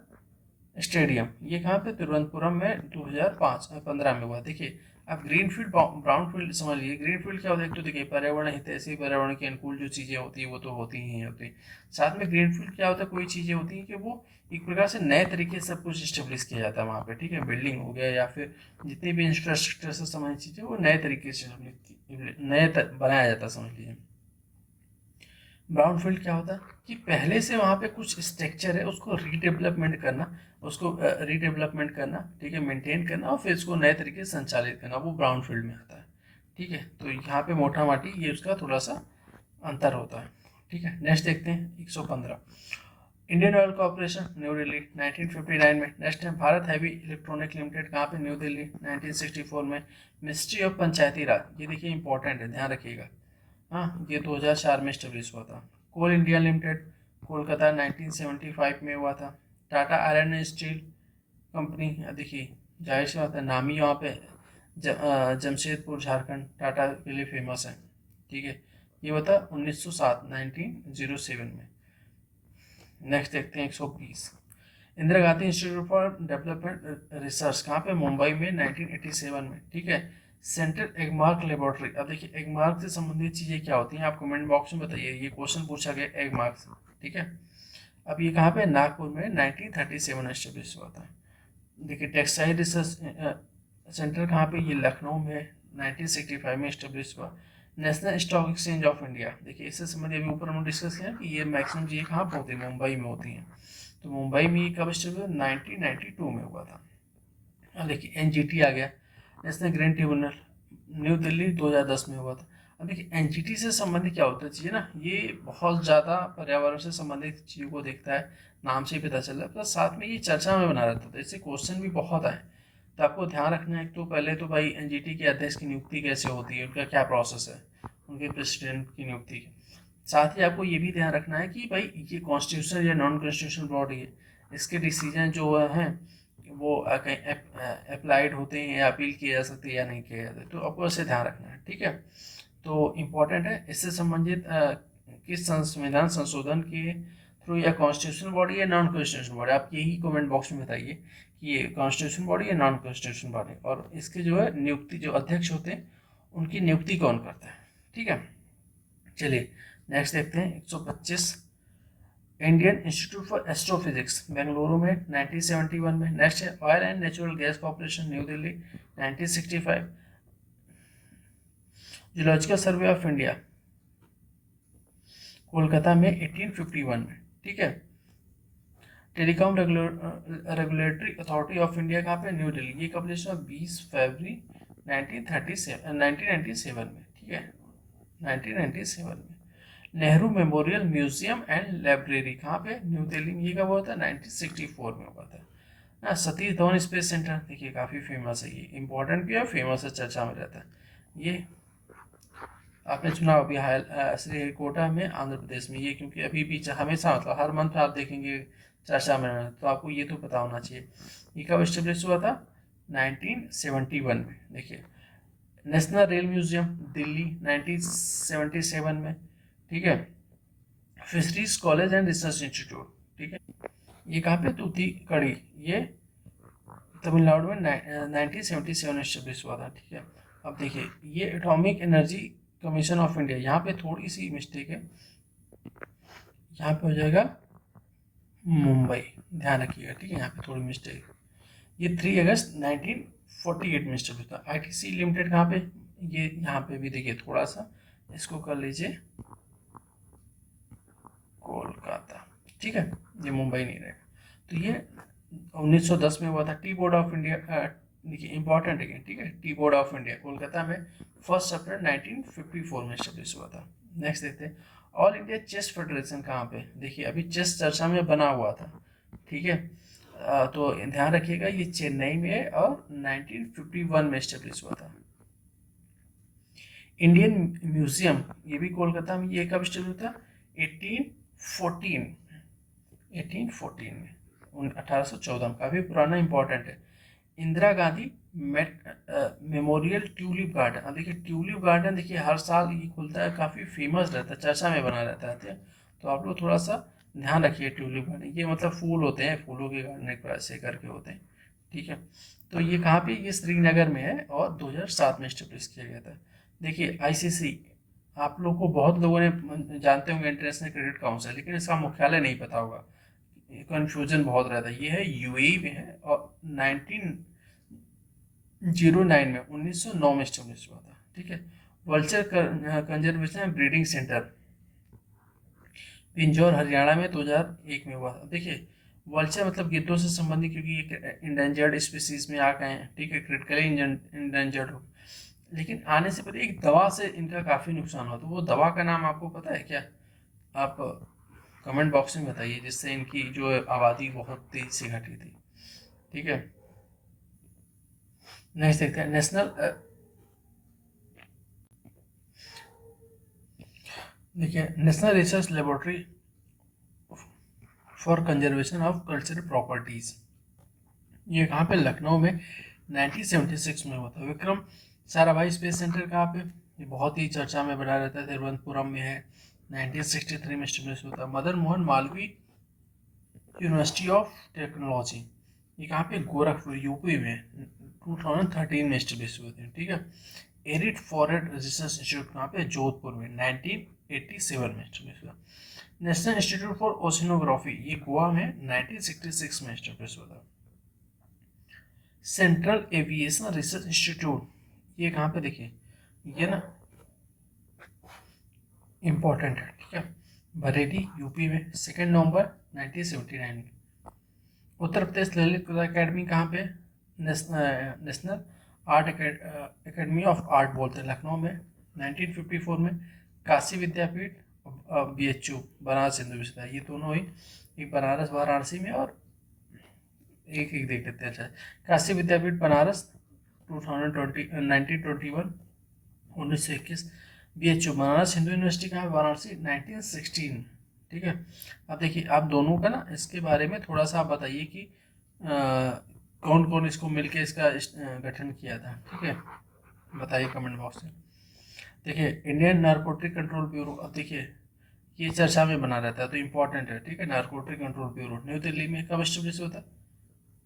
स्टेडियम, ये कहाँ पे, तिरुवनंतपुरम में 2015 में हुआ। देखिए आप ग्रीन फील्ड ब्राउन फील्ड समझ लीजिए। ग्रीन फील्ड क्या होता है, एक तो देखिए पर्यावरण हितैषी, पर्यावरण के अनुकूल जो चीज़ें होती है वो तो होती ही होती। साथ में ग्रीन फील्ड क्या होता है, कोई चीज़ें होती हैं कि वो एक प्रकार से नए तरीके से सब कुछ स्टेब्लिश किया जाता है वहाँ पे, ठीक है। बिल्डिंग हो गया या फिर जितनी भी इंफ्रास्ट्रक्चर से संबंधित चीज़ें वो नए तरीके से बनाया जाता है, समझ लीजिए। ब्राउन फील्ड क्या होता है कि पहले से वहाँ पे कुछ स्ट्रक्चर है उसको रीडेवलपमेंट करना, ठीक है, मेंटेन करना और फिर इसको नए तरीके से संचालित करना, वो ब्राउन फील्ड में आता है, ठीक है। तो यहाँ पे मोटा माटी ये उसका थोड़ा सा अंतर होता है, ठीक है। नेक्स्ट देखते हैं 115, Indian oil corporation new Delhi 1959 में। नेक्स्ट है भारत हैवी इलेक्ट्रॉनिक लिमिटेड, कहाँ पे, न्यू दिल्ली 1964 में। मिनिस्ट्री ऑफ पंचायती राज, ये देखिए इंपॉर्टेंट है, ध्यान रखिएगा, हाँ, ये 2004 में स्टेब्लिश हुआ था। कोल इंडिया लिमिटेड कोलकाता 1975 में हुआ था। Tata iron and steel company, देखिए जाहिर सी बात है नाम ही वहाँ पे जमशेदपुर झारखंड टाटा के लिए फेमस है, ठीक है। ये हुआ था 1907 में। नेक्स्ट देखते हैं 120, Indira Gandhi institute for development research, कहाँ पे, मुंबई में 1987 में, ठीक है। सेंट्रल एगमार्क लेबोरेटरी, अब देखिए एगमार्क से संबंधित चीज़ें क्या होती हैं आप कमेंट बॉक्स में बताइए, ये क्वेश्चन पूछा गया एगमार्क से, ठीक है। अब ये कहाँ पे, नागपुर में 1937 में एस्टेब्लिश हुआ था। देखिए टेक्सटाइल रिसर्च सेंटर कहाँ पे, ये लखनऊ में 1965 में एस्टेब्लिश हुआ। National stock exchange of India, देखिए इससे संबंधित अभी ऊपर हमने डिस्कस किया कि ये मैक्सिमम चीज़ें कहाँ पर होती है, मुंबई में होती हैं। तो मुंबई में ये कब एस्टेब्लिश हुआ, 1992 में हुआ था। अब देखिए एनजीटी आ गया, national green tribunal, new Delhi 2010 में हुआ था। अब देखिए एनजीटी से संबंधित क्या होता है चीज़ें ना, ये बहुत ज़्यादा पर्यावरण से संबंधित चीज़ों को देखता है, नाम से ही पता चल रहा है, प्लस साथ में ये चर्चा में बना रहता था, इससे क्वेश्चन भी बहुत आए। तो आपको ध्यान रखना है, तो पहले तो भाई एनजीटी के अध्यक्ष की नियुक्ति कैसे होती है, उनका क्या प्रोसेस है, उनके प्रेसिडेंट की नियुक्ति की। साथ ही आपको ये भी ध्यान रखना है कि भाई ये कॉन्स्टिट्यूशन या नॉन कॉन्स्टिट्यूशनल बॉडी है, इसके डिसीजन जो हैं वो कहीं अप्लाइड होते हैं या अपील किए जा सकते हैं या नहीं किए जाते, तो आपको ऐसे ध्यान रखना है, ठीक है। तो इम्पोर्टेंट है, इससे संबंधित किस संविधान संशोधन के थ्रू या कॉन्स्टिट्यूशन बॉडी या नॉन कॉन्स्टिट्यूशन बॉडी, आप यही कमेंट बॉक्स में बताइए कि ये कॉन्स्टिट्यूशन बॉडी या नॉन कॉन्स्टिट्यूशन बॉडी, और इसके जो है नियुक्ति, जो अध्यक्ष होते हैं उनकी नियुक्ति कौन करता है, ठीक है। चलिए नेक्स्ट देखते हैं 125, Indian institute for astrophysics Bengaluru में 1971 में। नेक्स्ट है oil and natural gas corporation new Delhi 1965। Geological survey of India Kolkata में 1851 में, ठीक है। Telecom regulatory authority of India कहाँ पे, न्यू दिल्ली, ये कब हुआ, 20 फरवरी 1997 में, ठीक है, 1997 में। Nehru memorial museum and library कहाँ पे, न्यू दिल्ली में, ये कब हुआ था, 1964 में हुआ था ना। सतीश धवन स्पेस सेंटर, देखिए काफ़ी फेमस है, ये इंपॉर्टेंट भी है, फेमस है, चर्चा में रहता है। ये आपने चुना अभी श्रीहरिकोटा में आंध्र प्रदेश में, ये क्योंकि अभी भी हमेशा मतलब हर मंथ आप देखेंगे चर्चा में, तो आपको ये तो पता होना चाहिए। ये कब स्टेब्लिश हुआ था, 1971 में। देखिए नेशनल रेल म्यूजियम दिल्ली 1977 में, ठीक है। Fisheries college and research institute, ठीक है, ये कहाँ पे, तूतीकड़ी, ये तमिलनाडु में 1977 एस्टेब्लिश हुआ था, ठीक है। अब देखिए ये atomic energy commission of India, यहाँ पे थोड़ी सी मिस्टेक है, यहाँ पे हो जाएगा मुंबई, ध्यान रखिएगा, ठीक है, यहाँ पे थोड़ी मिस्टेक। ये 3 अगस्त 1948 में एस्टेब्लिश था। आईटीसी लिमिटेड कहाँ पे, ये यहाँ पे भी देखिए थोड़ा सा इसको कर लीजिए कोलकाता, ठीक है, ये मुंबई नहीं रहेगा। तो ये 1910 में हुआ था। टी बोर्ड ऑफ इंडिया, देखिए इंपॉर्टेंट है, ठीक है, tea board of India Kolkata में 1 अप्रैल 1954 में एस्टेब्लिश हुआ था। नेक्स्ट देखते हैं ऑल इंडिया चेस फेडरेशन कहाँ पे, देखिए अभी चेस चर्चा में बना हुआ था, ठीक है। तो ध्यान रखिएगा ये चेन्नई में और 1951 में एस्टेब्लिश हुआ था। इंडियन म्यूजियम ये भी कोलकाता में, ये कब एस्टेब्लिश हुआ था, 1814 में, 1814 में, काफी पुराना, इंपॉर्टेंट है। Indira Gandhi memorial tulip garden, अब देखिए ट्यूलिप गार्डन देखिए हर साल ये खुलता है, काफ़ी फेमस रहता है, चर्चा में बना रहता है, तो आप लोग थोड़ा सा ध्यान रखिए। ट्यूलिप गार्डन ये मतलब फूल होते हैं, फूलों के गार्डन एक ऐसे करके होते हैं, ठीक है। तो ये कहाँ पे, ये श्रीनगर में है और 2007 में एस्टेब्लिश किया गया था। देखिए आईसीसी, आप लोग को बहुत लोगों ने जानते होंगे इंटरनेशनल क्रिकेट काउंसिल, लेकिन इसका मुख्यालय नहीं पता होगा, कन्फ्यूजन बहुत रहता है। ये है यूएई में है और 1909 में 1909 में एस्टेब्लिश हुआ था, ठीक है। Vulture conservation and breeding centre Pinjore Haryana में 2001 में हुआ था। देखिए वल्चर मतलब गिद्धों से संबंधित, क्योंकि ये इंडेंजर्ड स्पीसीज में आ गए हैं, ठीक है, क्रिटिकली इंडेंजर्ड हो, लेकिन आने से पहले एक दवा से इनका काफ़ी नुकसान हुआ, तो वो दवा का नाम आपको पता है क्या, आप कमेंट बॉक्स में बताइए, जिससे इनकी जो आबादी बहुत तेजी से घटी थी, ठीक है। नेक्स्ट देखते हैं नेशनल, देखिए national research laboratory for conservation of cultural properties, ये कहाँ पे, लखनऊ में 1976 में हुआ था। विक्रम साराभाई स्पेस सेंटर कहाँ पे, ये बहुत ही चर्चा में बना रहता है, तिरुवनंतपुरम में है, 1963 में एस्टेब्लिश हुआ था। Madan Mohan Malviya university of technology, ये कहाँ पे, गोरखपुर यूपी में 2013 में एस्टेब्लिश हुए थे, ठीक है। एरिड फॉरेस्ट रिसर्च इंस्टीट्यूट कहाँ पे, जोधपुर में 1987 में एस्टेब्लिश हुआ। नेशनल इंस्टीट्यूट फॉर ओशिनोग्राफी, ये गोवा में 1966 में एस्टेब्लिश हुआ था। सेंट्रल एविएशन रिसर्च इंस्टीट्यूट, ये कहाँ पे, देखिए ये ना इम्पोर्टेंट है, ठीक है, बरेली यूपी में 2 नवंबर 1979 में। उत्तर प्रदेश ललित कला अकेडमी कहाँ पे, national art academy of art बोलते हैं, लखनऊ में 1954 में। काशी विद्यापीठ बीएचयू बनारस हिंदू विश्वविद्यालय, ये दोनों ही, एक बनारस वाराणसी में और एक एक देख लेते हैं। अच्छा, काशी विद्यापीठ बनारस 1921, बीएचयू बनारस हिंदू यूनिवर्सिटी कहाँ है, वाराणसी 1916, ठीक है। अब देखिए आप दोनों का ना इसके बारे में थोड़ा सा आप बताइए कि कौन कौन इसको मिलके इसका गठन किया था, ठीक है, बताइए कमेंट बॉक्स में। देखिए इंडियन नारकोटिक कंट्रोल ब्यूरो, अब देखिए ये चर्चा में बना रहता है तो इम्पोर्टेंट है, ठीक है। Narcotic control bureau new Delhi में कब एस्टेब्लिश हुआ था,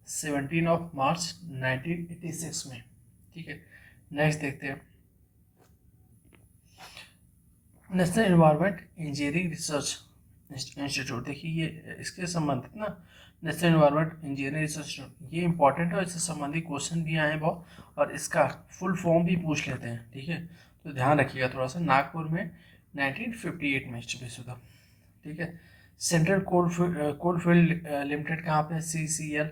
17 मार्च 1986 में, ठीक है। नेक्स्ट देखते हैं national environment engineering research institute, देखिए ये इसके संबंधित ना, national environment engineering research institute, ये इंपॉर्टेंट है, इससे संबंधित क्वेश्चन भी आए हैं बहुत, और इसका फुल फॉर्म भी पूछ लेते हैं, ठीक है, तो ध्यान रखिएगा थोड़ा सा। नागपुर में 1958 में एस्टेब्लिश हुआ, ठीक है। सेंट्रल कोलफील्ड लिमिटेड कहाँ पे, CCL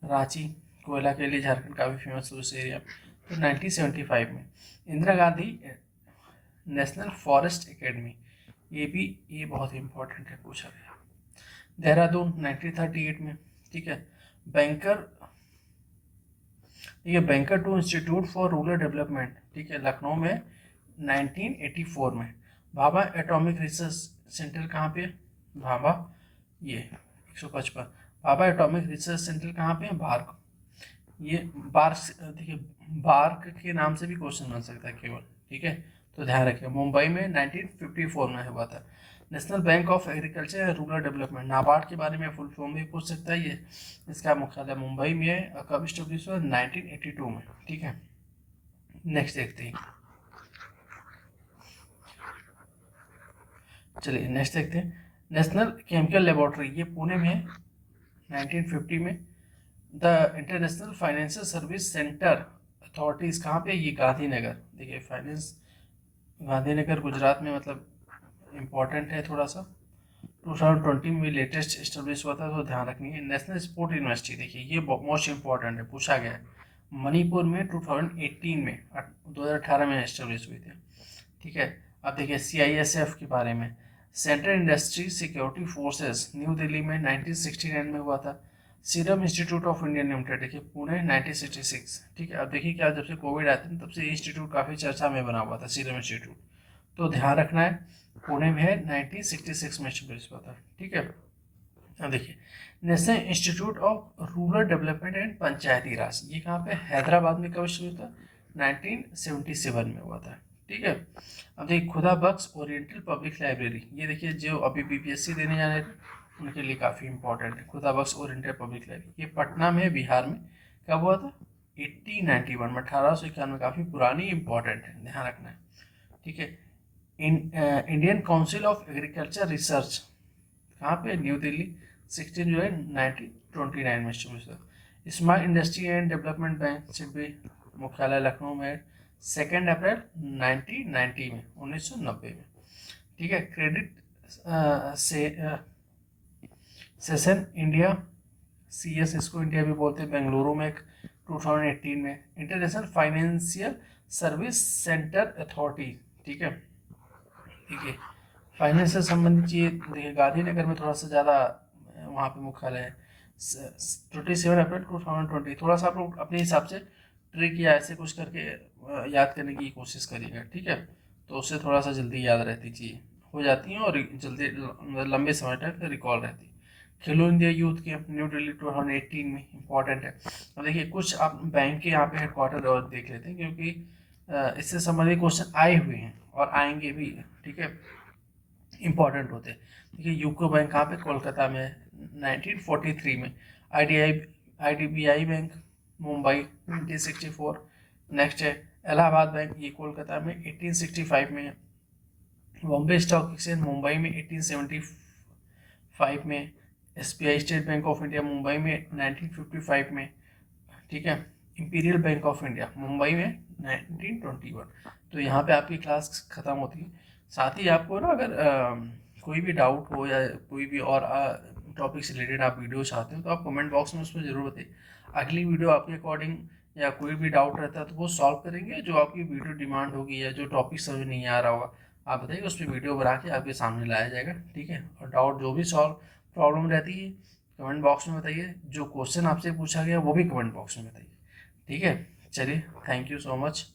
रांची, कोयला के लिए झारखंड काफ़ी फेमस है उस एरिया, तो 1975 में। Indira Gandhi national forest academy, ये बहुत इंपॉर्टेंट है, पूछा गया। देहरादून 1938 में, ठीक है। Banker to institute for rural development, ठीक है, लखनऊ में 1984 में। भाभा एटॉमिक रिसर्च सेंटर कहाँ पे, भाभा, ये 155, भाभा एटॉमिक रिसर्च सेंटर कहाँ पे, बार्क, ये बार्क, देखिए बार्क के नाम से भी क्वेश्चन बन सकता है केवल, ठीक है, तो ध्यान रखिए। मुंबई में 1954 में हुआ था। National bank of agriculture and rural development, NABARD के बारे में फुल फॉर्म भी पूछ सकता है ये। इसका मुख्यालय मुंबई में है। कब इस्टेब्लिश हुआ? 1982 में। ठीक है, नेक्स्ट देखते हैं। चलिए नेक्स्ट देखते हैं। नेशनल केमिकल लेबोरेटरी, ये पुणे में है 1950 में। The international financial service centre authorities कहाँ पे? ये गांधीनगर। देखिए फाइनेंस गांधीनगर गुजरात में, मतलब इम्पॉर्टेंट है थोड़ा सा। 2020 में लेटेस्ट इस्टेब्लिश हुआ था, तो ध्यान रखनी है। नेशनल स्पोर्ट यूनिवर्सिटी, देखिए ये मोस्ट इम्पॉर्टेंट है, पूछा गया है। मणिपुर में 2018 में 2018 में इस्टेब्लिश हुई थी। ठीक है, अब देखिए CISF के बारे में। Central industry security forces new Delhi में 1969 में हुआ था। Serum institute of India limited, देखिए पुणे 1966। ठीक है, अब देखिए क्या, जब से कोविड आया था तब से इंस्टीट्यूट काफ़ी चर्चा में बना हुआ था, सीरम इंस्टीट्यूट, तो ध्यान रखना है। पुणे में है 1966 में इस्टेब्लिश हुआ था। ठीक है, अब देखिए national institute of rural development and Panchayati Raj, ये कहाँ पे? हैदराबाद में। कब शुरू था? 1977 में हुआ था। ठीक है, अब देखिए खुदा बख्श ओरिएंटल पब्लिक लाइब्रेरी, ये देखिए जो अभी BPSC देने जाने उनके लिए काफ़ी इंपॉर्टेंट है। खुदा बख्श ओरिएंटल पब्लिक लाइब्रेरी, ये पटना में, बिहार में। कब हुआ था? 1891 में, 1891, काफ़ी पुरानी, इंपॉर्टेंट है, ध्यान रखना है। ठीक है, Indian council of agriculture research कहाँ पे? न्यू दिल्ली, 16 जुलाई 1929 में इस्टेब्लिश हुआ। Smart industry and development bank SIDBI, मुख्यालय लखनऊ में, 2 अप्रैल 1990 में, 1990 में। ठीक है, क्रेडिट सेशन इंडिया, CS इसको इंडिया भी बोलते हैं, बेंगलुरु में 2018 में। International financial service centre authority, ठीक है, देखिए फाइनेंस से संबंधित ये देखिए गांधीनगर में थोड़ा सा ज़्यादा वहाँ पे मुख्यालय है। 27 अप्रैल 2020, थोड़ा सा आप लोग अपने हिसाब से ट्रिक या ऐसे कुछ करके याद करने की कोशिश करिएगा। ठीक है, तो उससे थोड़ा सा जल्दी याद रहती चीज़ें हो जाती हैं और जल्दी लंबे समय तक रिकॉल रहती है। खेलो India youth game new Delhi 2018 में, इंपॉर्टेंट है। अब देखिए कुछ आप बैंक के यहाँ पे हेडक्वार्टर और देख लेते हैं, क्योंकि इससे संबंधित क्वेश्चन आए हुए हैं और आएंगे भी। ठीक है, इंपॉर्टेंट होते हैं। देखिए यूको बैंक कहाँ पे? कोलकाता में 1943 में। IDBI bank Mumbai 1964। नेक्स्ट है इलाहाबाद बैंक, ये कोलकाता में 1865 में। बॉम्बे स्टॉक एक्सचेंज मुंबई में 1875 में। SBI state bank of India Mumbai में 1955 में। ठीक है, imperial bank of India Mumbai में 1921। तो यहाँ पे आपकी क्लास ख़त्म होती है। साथ ही आपको ना अगर कोई भी डाउट हो या कोई भी और टॉपिक से रिलेटेड आप वीडियो चाहते हो तो आप कमेंट बॉक्स में उसमें ज़रूर बताइए। अगली वीडियो आपके अकॉर्डिंग या कोई भी डाउट रहता है तो वो सॉल्व करेंगे, जो आपकी वीडियो डिमांड होगी या जो टॉपिक समझ नहीं आ रहा होगा आप बताइए, उस पर वीडियो बना के आपके सामने लाया जाएगा। ठीक है, और डाउट जो भी सॉल्व प्रॉब्लम रहती है कमेंट बॉक्स में बताइए, जो क्वेश्चन आपसे पूछा गया वो भी कमेंट बॉक्स में बताइए। ठीक है, चलिए, थैंक यू सो मच।